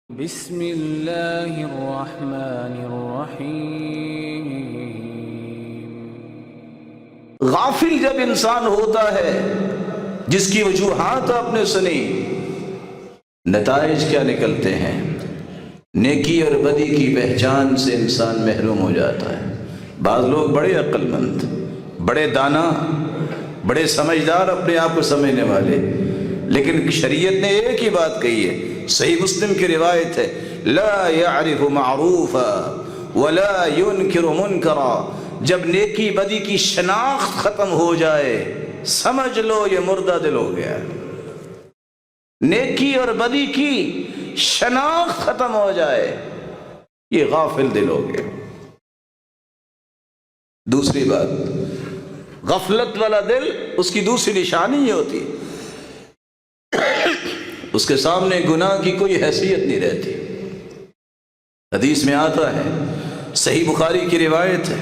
بسم اللہ الرحمن الرحیم۔ غافل جب انسان ہوتا ہے جس کی وجوہات آپ نے سنی، نتائج کیا نکلتے ہیں؟ نیکی اور بدی کی پہچان سے انسان محروم ہو جاتا ہے۔ بعض لوگ بڑے عقل مند، بڑے دانا، بڑے سمجھدار، اپنے آپ کو سمجھنے والے، لیکن شریعت نے ایک ہی بات کہی ہے، صحیح مسلم کی روایت ہے، لا يعرف معروفا ولا ينکر منکرا۔ جب نیکی بدی کی شناخت ختم ہو جائے، سمجھ لو یہ مردہ دل ہو گیا۔ نیکی اور بدی کی شناخت ختم ہو جائے، یہ غافل دل ہو گیا۔ دوسری بات، غفلت والا دل، اس کی دوسری نشانی یہ ہوتی ہے، اس کے سامنے گناہ کی کوئی حیثیت نہیں رہتی۔ حدیث میں آتا ہے، صحیح بخاری کی روایت ہے،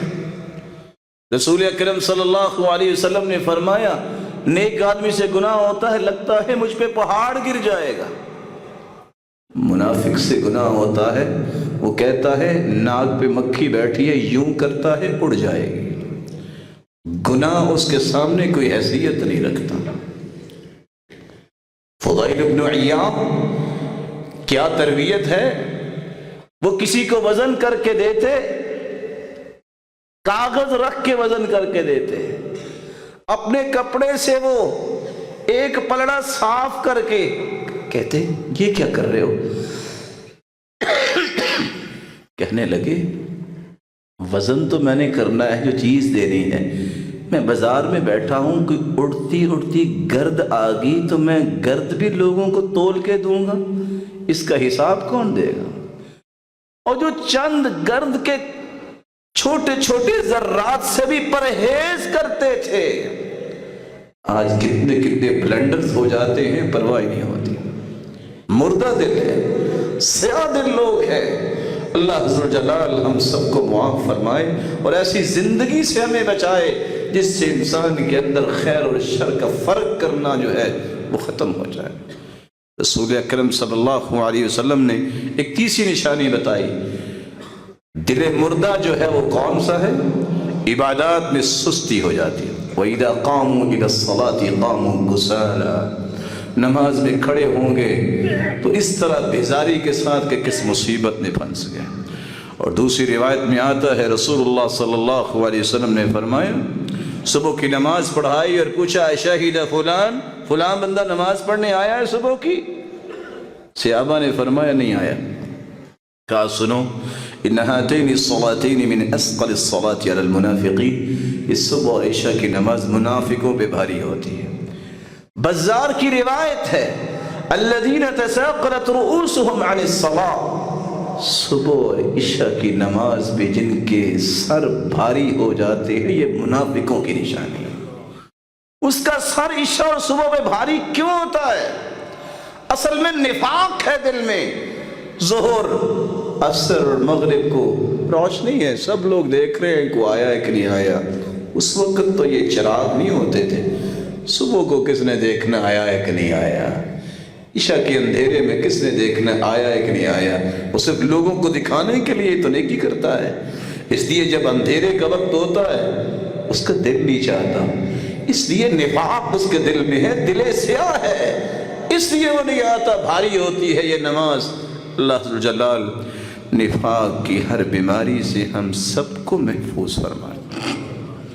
رسول اکرم صلی اللہ علیہ وسلم نے فرمایا، نیک آدمی سے گناہ ہوتا ہے، لگتا ہے مجھ پہ پہاڑ گر جائے گا۔ منافق سے گناہ ہوتا ہے، وہ کہتا ہے ناک پہ مکھی بیٹھی ہے، یوں کرتا ہے اڑ جائے گی۔ گناہ اس کے سامنے کوئی حیثیت نہیں رکھتا۔ فضیل ابن عیاض، کیا تربیت ہے! وہ کسی کو وزن کر کے دیتے، کاغذ رکھ کے وزن کر کے دیتے، اپنے کپڑے سے وہ ایک پلڑا صاف کر کے کہتے یہ کیا کر رہے ہو؟ کہنے لگے وزن تو میں نے کرنا ہے، جو چیز دینی ہے، میں بازار میں بیٹھا ہوں، کوئی اڑتی گرد آ گئی تو میں گرد بھی لوگوں کو تول کے دوں گا، اس کا حساب کون دے گا؟ اور جو چند گرد کے چھوٹے چھوٹے ذرات سے بھی پرہیز کرتے تھے، آج کتنے بلنڈرز ہو جاتے ہیں، پرواہ نہیں ہوتی۔ مردہ دل ہے، سیاہ دل لوگ ہیں۔ اللہ عز و جلال ہم سب کو معاف فرمائے اور ایسی زندگی سے ہمیں بچائے جس سے انسان کے اندر خیر اور شر کا فرق کرنا جو ہے وہ ختم ہو جائے۔ رسول اکرم صلی اللہ علیہ وسلم نے ایک تیسری نشانی بتائی، دل مردہ جو ہے وہ کون سا ہے؟ عبادات میں سستی ہو جاتی ہے۔ وَإِذَا قَامُوا إِلَى الصَّلَاةِ قَامُوا كُسَالَىٰ، نماز میں کھڑے ہوں گے تو اس طرح بیزاری کے ساتھ کہ کس مصیبت میں پھنس گئے۔ اور دوسری روایت میں آتا ہے، رسول اللہ صلی اللہ علیہ وسلم نے فرمایا، صبح کی نماز پڑھائی اور پوچھا شہید فلان، فلان بندہ نماز پڑھنے آیا ہے صبح کی؟ صحابہ نے فرمایا نہیں آیا۔ کہا سنو، ان ہاتین الصلاتین من اثقل الصلاة علی المنافقین، اس صبح اور عشاء کی نماز منافقوں پہ بھاری ہوتی ہے۔ بزار کی روایت ہے، الذین تساقلت رؤوسهم عن الصلاة، صبح اور عشاء کی نماز بھی جن کے سر بھاری ہو جاتے ہیں، یہ منافقوں کی نشانی ہے۔ اس کا سر عشاء اور صبح پہ بھاری کیوں ہوتا ہے؟ اصل میں نفاق ہے دل میں۔ ظہر، عصر اور مغرب کو روشنی ہے، سب لوگ دیکھ رہے ہیں کو آیا ہے کہ نہیں آیا۔ اس وقت تو یہ چراغ نہیں ہوتے تھے، صبح کو کس نے دیکھنا آیا ہے کہ نہیں آیا، عشاء کے اندھیرے میں کس نے دیکھنا آیا ہے کہ نہیں آیا۔ وہ صرف لوگوں کو دکھانے کے لیے تو نیکی کرتا ہے، اس لیے جب اندھیرے کا وقت ہوتا ہے اس کا دل نہیں چاہتا، اس لیے نفاق اس کے دل میں ہے، دل سیاہ ہے، اس لیے وہ نہیں آتا، بھاری ہوتی ہے یہ نماز۔ اللہ عز و جلال نفاق کی ہر بیماری سے ہم سب کو محفوظ فرمائے۔